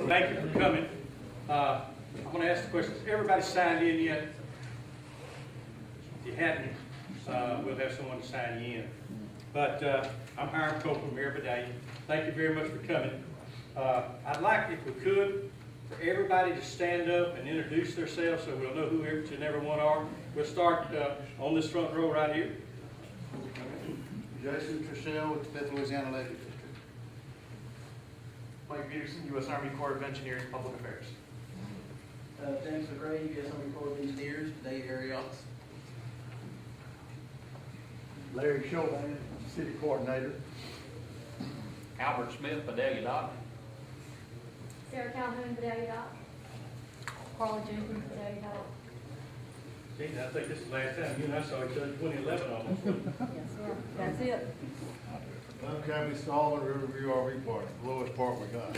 Thank you for coming. I'm going to ask the questions. Everybody signed in yet? If you hadn't, we'll have someone to sign you in. But I'm Hiram Copeland from Vidalia. Thank you very much for coming. I'd like, if we could, for everybody to stand up and introduce themselves so we'll know who each and every one are. We'll start on this front row right here. Jason Trishell with the 5th Louisiana Electric District. Mike Peterson, U.S. Army Corps of Engineers, Public Affairs. James McRae, U.S. Army Corps of Engineers, Vidalia Area Office. Larry Chauvin, City Coordinator. Albert Smith, Vidalia Dock. Sarah Calhoun, Vidalia Dock. Carla Jenkins, Vidalia Dock. Gee, I think this is the last time you and I saw each other in 2011 almost. Yes, sir. That's it. Montgomery, Stallman, Riverview RV Park, the lowest park we got.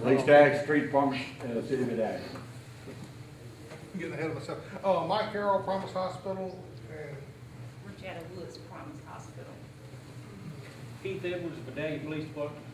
Least Ag Street Department in the city of Vidalia. I'm getting ahead of myself. Mike Carroll, Promise Hospital, and Rosetta Woods Promise Hospital. Keith Edwards, Vidalia Police Department.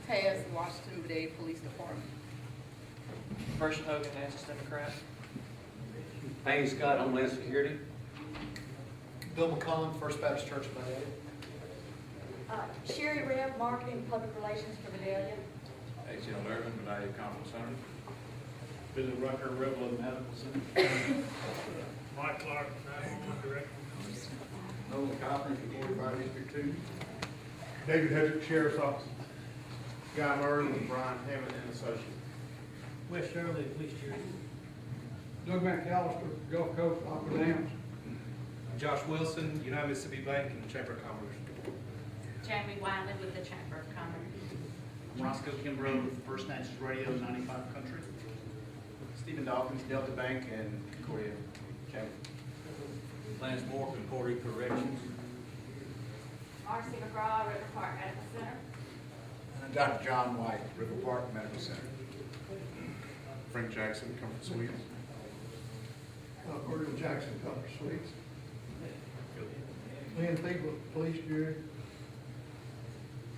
Taz, Washington Vidalia Police Department. Version Hogan, Nancy Democrat. Payne Scott, Homeland Security. Bill McCollum, First Baptist Church of Vidalia. Sherry Rebb, Marketing Public Relations for Vidalia. H.L. Irvin, Vidalia Conference Center. Billy Rucker, Rebel Medical Center. Mike Clark, 911 Director. Nolan Cochran, Florida Fire District 2. David Hedrick, Sheriff's Office. Guy Murray with Brian Hammond and Associates. West Shirley Police Chief. Doug McAllister, Gulf Coast Opera Dams. Josh Wilson, United Mississippi Bank and the Chamber of Commerce. Jamie Wiley with the Chamber of Commerce. Roscoe Kimbrough with First Natchez Radio, 95 Country. Stephen Dawkins, Delta Bank and Concordia Chamber. Lance Moore, Concordia Corrections. R.C. McGraw, River Park Medical Center. And Dr. John White, River Park Medical Center. Frank Jackson, Comfort Suites. Virgil Jackson, Comfort Suites. Lynn Thiegel, Police Bureau.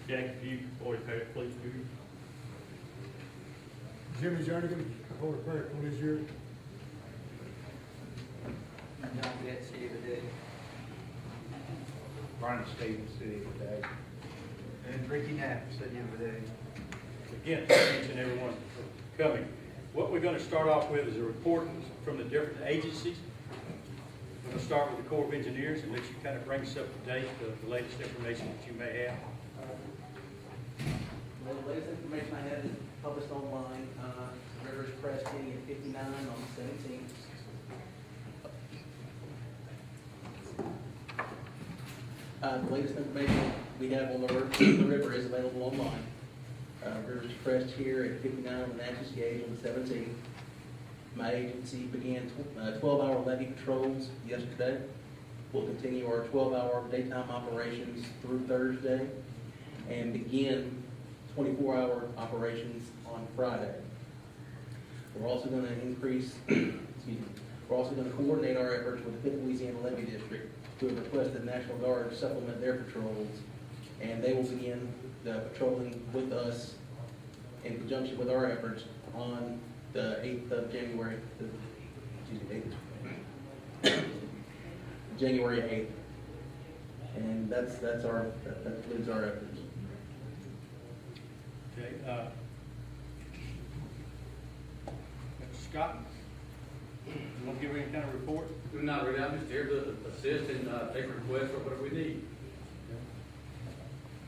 Jackie View, Boyd Parish Police Bureau. Jimmy Jernigan, Florida Parish Police Bureau. John Vidalia City Vidalia. Brian Stevens, City of Vidalia. And Ricky Knapp, City of Vidalia. Again, thank each and every one for coming. What we're going to start off with is a report from the different agencies. We're going to start with the Corps of Engineers and let you kind of bring us up to date with the latest information that you may have. Well, the latest information I have is published online, Rivers Press getting at 59 on the 17th. The latest information we have on the river is available online. Rivers Press here at 59 on the Natchez Gauge on the 17th. My agency began 12-hour levee patrols yesterday. We'll continue our 12-hour daytime operations through Thursday and begin 24-hour operations on Friday. We're also going to increase, we're also going to coordinate our efforts with the 5th Louisiana Levee District, who have requested the National Guard to supplement their patrols, and they will begin patrolling with us in conjunction with our efforts on the 8th of January, January 8th. And that concludes our efforts. Okay. Mr. Scott, you want to give any kind of report? Not really, I'm just here to assist and take requests or whatever we need.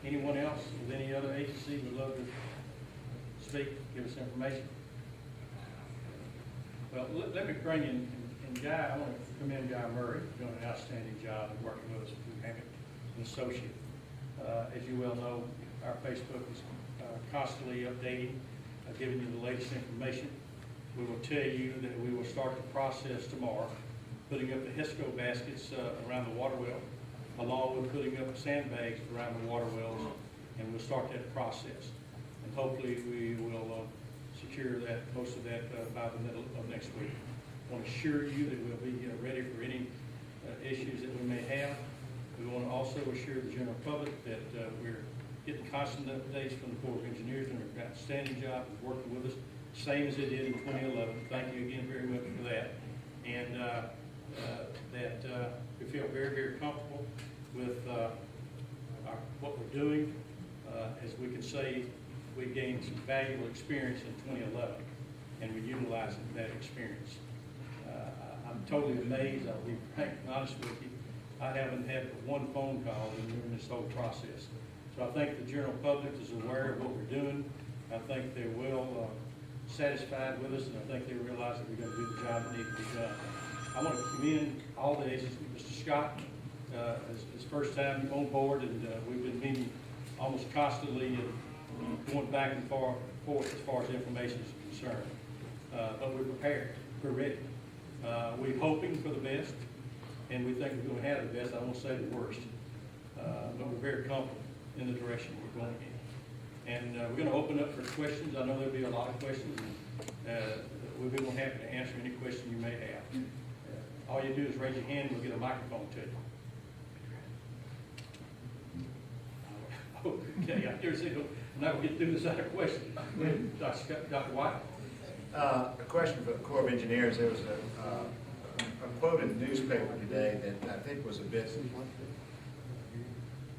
Anyone else with any other agency would love to speak, give us information? Well, let me bring in Guy. I want to commend Guy Murray for doing an outstanding job of working with us through Hammett and Associate. As you well know, our Facebook is constantly updating, giving you the latest information. We will tell you that we will start the process tomorrow, putting up the HISCO baskets around the water well, along with putting up sandbags around the water wells, and we'll start that process. And hopefully we will secure that, most of that by the middle of next week. I want to assure you that we'll be ready for any issues that we may have. We want to also assure the general public that we're getting constant updates from the Corps of Engineers, and they're an outstanding job of working with us, same as they did in 2011. Thank you again very much for that. And we feel very, very comfortable with what we're doing. As we can say, we gained some valuable experience in 2011, and we're utilizing that experience. I'm totally amazed, I'll be frank and honest with you, I haven't had one phone call during this whole process. So I think the general public is aware of what we're doing. I think they're well satisfied with us, and I think they realize that we're going to do the job that needs to be done. I want to commend all the agencies. Mr. Scott, his first time on board, and we've been meeting almost constantly and going back and forth as far as information is concerned. But we're prepared. We're ready. We're hoping for the best, and we think we're going to have the best. I won't say the worst, but we're very confident in the direction we're going in. And we're going to open up for questions. I know there'll be a lot of questions. We'll be more happy to answer any question you may have. All you do is raise your hand, and we'll get a microphone to you. Okay, I hear you. I'm not going to get through this other question. Dr. White? A question for the Corps of Engineers. There was a quote in the newspaper today that I think was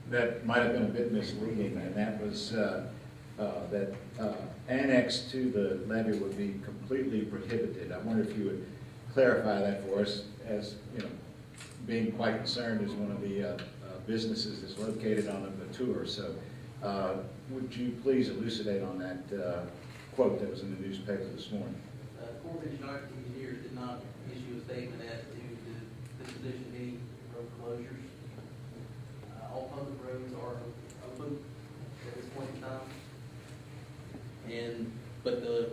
that might have been a bit misleading, and that was that annex to the levee would be completely prohibited. I wonder if you would clarify that for us, as you know, being quite concerned as one of the businesses that's located on a tour. So would you please elucidate on that quote that was in the newspaper this morning? Corps of Engineers did not issue a statement as to the disposition of any road closures. All public roads are open at this point in time. But the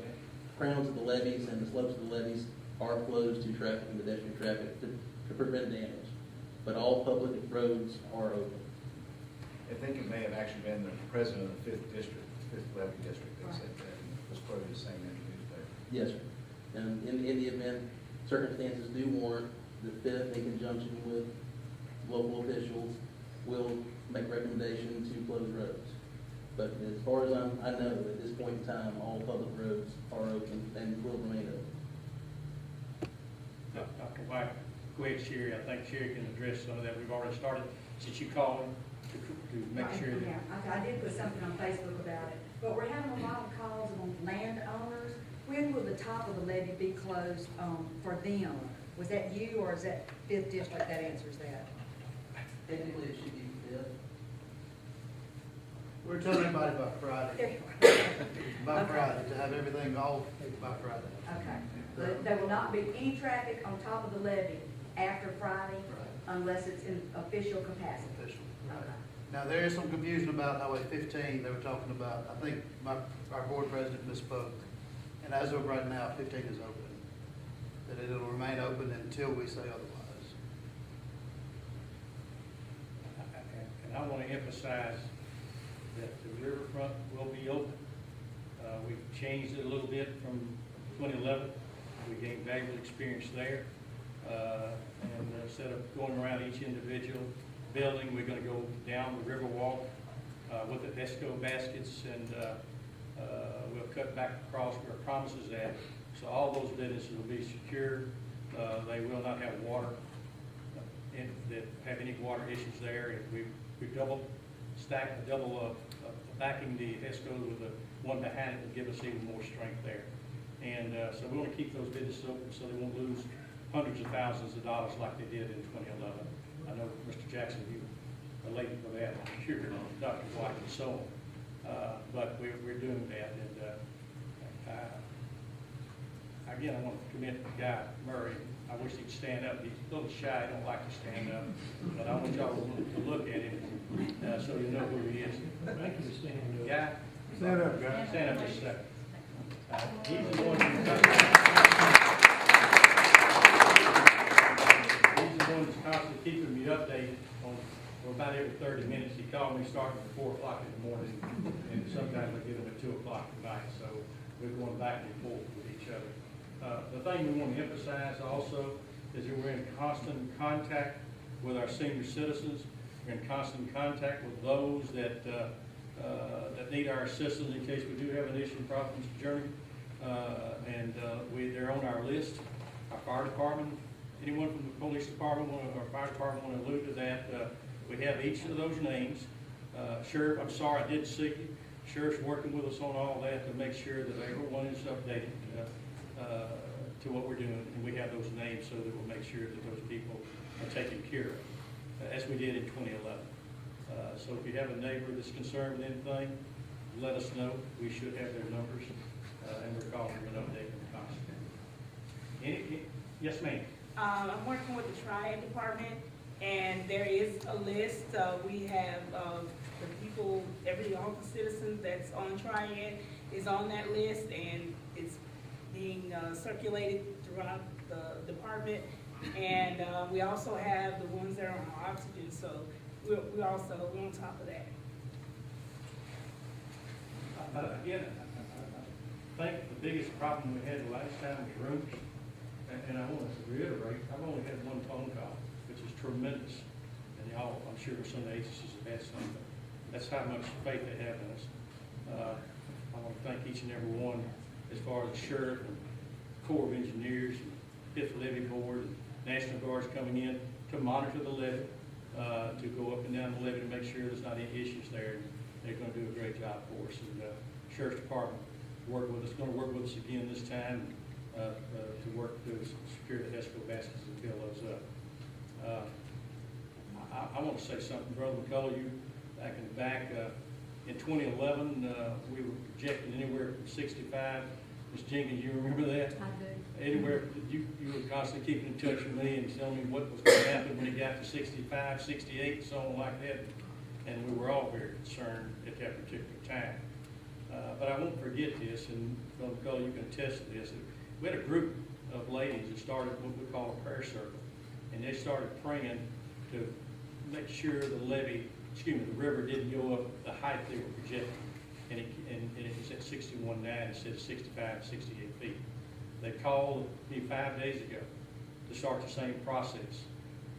crowns of the levees and the slopes of the levees are closed to traffic and pedestrian traffic to prevent damage. But all public roads are open. I think it may have actually been the president of the 5th levee district that said that, and was quoted as saying that in the newspaper. Yes, sir. And in the event circumstances do warrant, the 5th, in conjunction with local officials, will make recommendation to close roads. But as far as I know, at this point in time, all public roads are open and will remain open. Dr. White, go ahead, Sherry. I think Sherry can address some of that. We've already started, since you called to make Right, sure that. yeah, I did put something on Facebook about it, but we're having a lot of calls on landowners. When will the top of the levee be closed for them? Was that you, or is that 5th District that answers that? Technically, it should be 5th. We're telling everybody by Friday, There you by Okay. Friday, to have everything all by Friday. are. Okay, but there will not be any traffic on top of the levee after Friday Right. unless it's in official capacity. Official. Okay. Now, there is some confusion about Highway 15. They were talking about, I think our board president misspoke. And as of right now, 15 is open. That it'll remain open until we say otherwise. And I want to emphasize that the riverfront will be open. We've changed it a little bit from 2011. We gained valuable experience there. And instead of going around each individual building, we're going to go down the river walk with the ESCO baskets, and we'll cut back across where it promises that. So all those businesses will be secure. They will not have water, that have any water issues there. And we've double backing the ESCO with the one behind it to give us even more strength there. And so we want to keep those businesses open so they won't lose hundreds of thousands of dollars like they did in 2011. I know, Mr. Jackson, you related for that, I'm sure, Dr. White and so on. But we're doing that. And again, I want to commend Guy Murray. I wish he'd stand up. He's a little shy, he don't like to stand up. But I want y'all to look at him so you know who he is. Thank you for standing up. Guy? Stand up, guys. Stand up just a second. He's the one that's constantly keeping me updated on, for about every 30 minutes. He called me starting at 4 o'clock in the morning, and sometimes I get him at 2 o'clock at night, so we're going back and forth with each other. The thing we want to emphasize also is that we're in constant contact with our senior citizens. We're in constant contact with those that that need our assistance in case we do have an issue problem, Mr. Journey. They're on our list. Our fire department, anyone from the police department or fire department want to allude to that, we have each of those names. Sheriff, I'm sorry I didn't see you. Sheriff's working with us on all that to make sure that everyone is updated to what we're doing, and we have those names so that we'll make sure that those people are taken care of, as we did in 2011. So if you have a neighbor that's concerned with anything, let us know. We should have their numbers, and we're calling them and updating them constantly. Yes, ma'am. I'm working with the Triad Department, and there is a list. We have the people, all the citizens that's on Triad is on that list, and it's being circulated throughout the department. And we also have the ones that are on oxygen, so we're on top of that. Again, I think the biggest problem we had the last time was rooms. And I want to reiterate, I've only had one phone call, which is tremendous. And y'all, I'm sure some agencies have had some, but that's how much faith they have in us. I want to thank each and every one, as far as the sheriff and Corps of Engineers, and Fifth Levee Board, and National Guards coming in to monitor the levee, to go up and down the levee to make sure there's not any issues there. And they're going to do a great job for us. And Sheriff's Department going to work with us again this time. To work to secure the HESCO baskets and fill those up. I want to say something, Brother McCullough, you back in 2011, we were projecting anywhere from 65. Ms. Jenkins, you remember that? I do. Anywhere, you were constantly keeping in touch with me and telling me what was going to happen when it got to 65, 68, so on like that. And we were all very concerned at that particular time. But I won't forget this, and Brother McCullough, you can attest to this. We had a group of ladies that started what we call a prayer circle, and they started praying to make sure the river didn't go up the height they were projecting, and it was at 61.9 instead of 65, 68 feet. They called me 5 days ago to start the same process,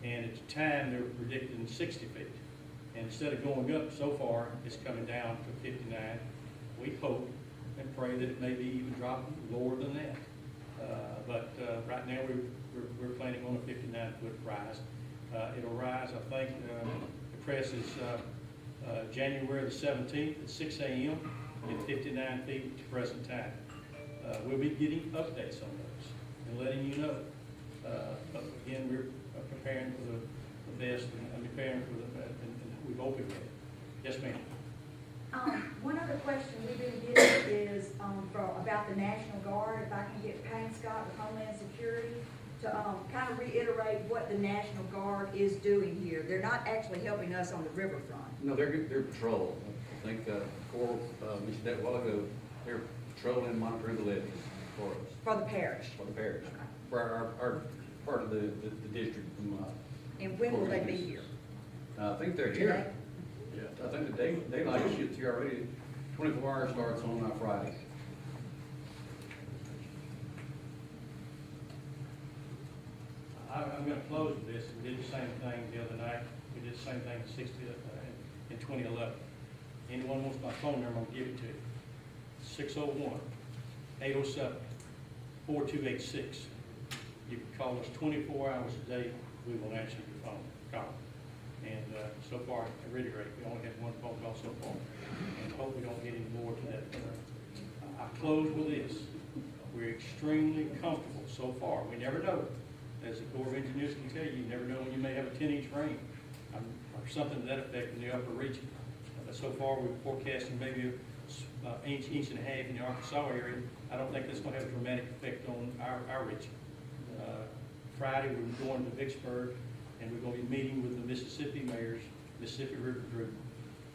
and at the time they were predicting 60 feet, and instead of going up so far, it's coming down to 59. We hope and pray that it may be even dropping lower than that. But right now we're planning on a 59-foot rise. It'll rise, I think, the press is January the 17th at 6 a.m. at 59 feet at the present time. We'll be getting updates on those and letting you know. But again, we're preparing for the best and preparing for and we hope it will. Yes, ma'am. One other question we've been getting is about the National Guard. If I can get Payne Scott with Homeland Security to kind of reiterate what the National Guard is doing here. They're not actually helping us on the riverfront. No, they're patrol. I think Corps mentioned that a while ago. They're patrolling and monitoring the levees for us. For the parish. For the parish. Okay. For our part of the district. And when will they be here? I think they're Today? here. Yeah, I think the daylight shift here already. 24 hours starts on Friday. I'm going to close with this. We did the same thing the other night. We did the same thing in 2011. Anyone wants my phone number, I'll give it to you. 601-807-4286. You can call us 24 hours a day. We will answer your phone call. And so far, at any rate, we only had one phone call so far. And hope we don't get any more to that. I close with this. We're extremely comfortable so far. We never know. As the Corps of Engineers can tell you, you never know when you may have a 10-inch rain or something to that effect in the upper region. But so far, we're forecasting maybe an inch and a half in the Arkansas area. I don't think that's going to have a dramatic effect on our region. Friday, we're going to Vicksburg, and we're going to be meeting with the Mississippi mayors, Mississippi River Group.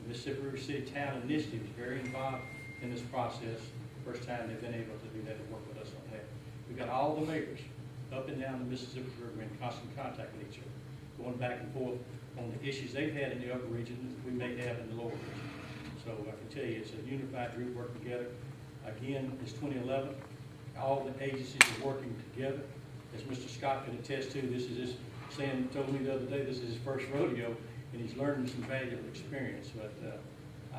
The Mississippi River City Town Initiative is very involved in this process. First time they've been able to do that and work with us on that. We've got all the mayors up and down the Mississippi River in constant contact with each other, going back and forth on the issues they've had in the upper region that we may have in the lower region. So I can tell you, it's a unified group working together. Again, it's 2011. All the agencies are working together. As Mr. Scott can attest to, this is his, Sam told me the other day, this is his first rodeo, and he's learning some valuable experience. But I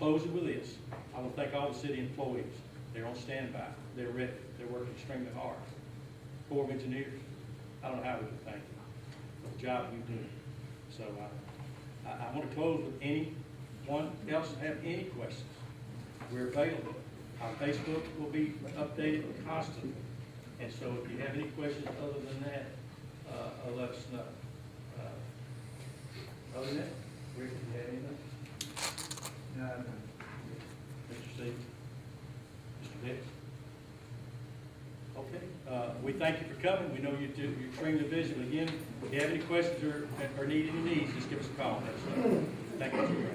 closing with this, I want to thank all the city employees. They're on standby, they're ready, they're working extremely hard. Corps of Engineers, I don't know how we can thank you for the job you do. So I want to close with anyone else have any questions. We're available. Our Facebook will be updated constantly. And so if you have any questions other than that, let us know. Other than that, Rick, do you have anything? No. Mr. Steve? Mr. Dix? Okay, we thank you for coming. We know you're extremely busy. Again, if you have any questions or need any needs, just give us a call. Thank you.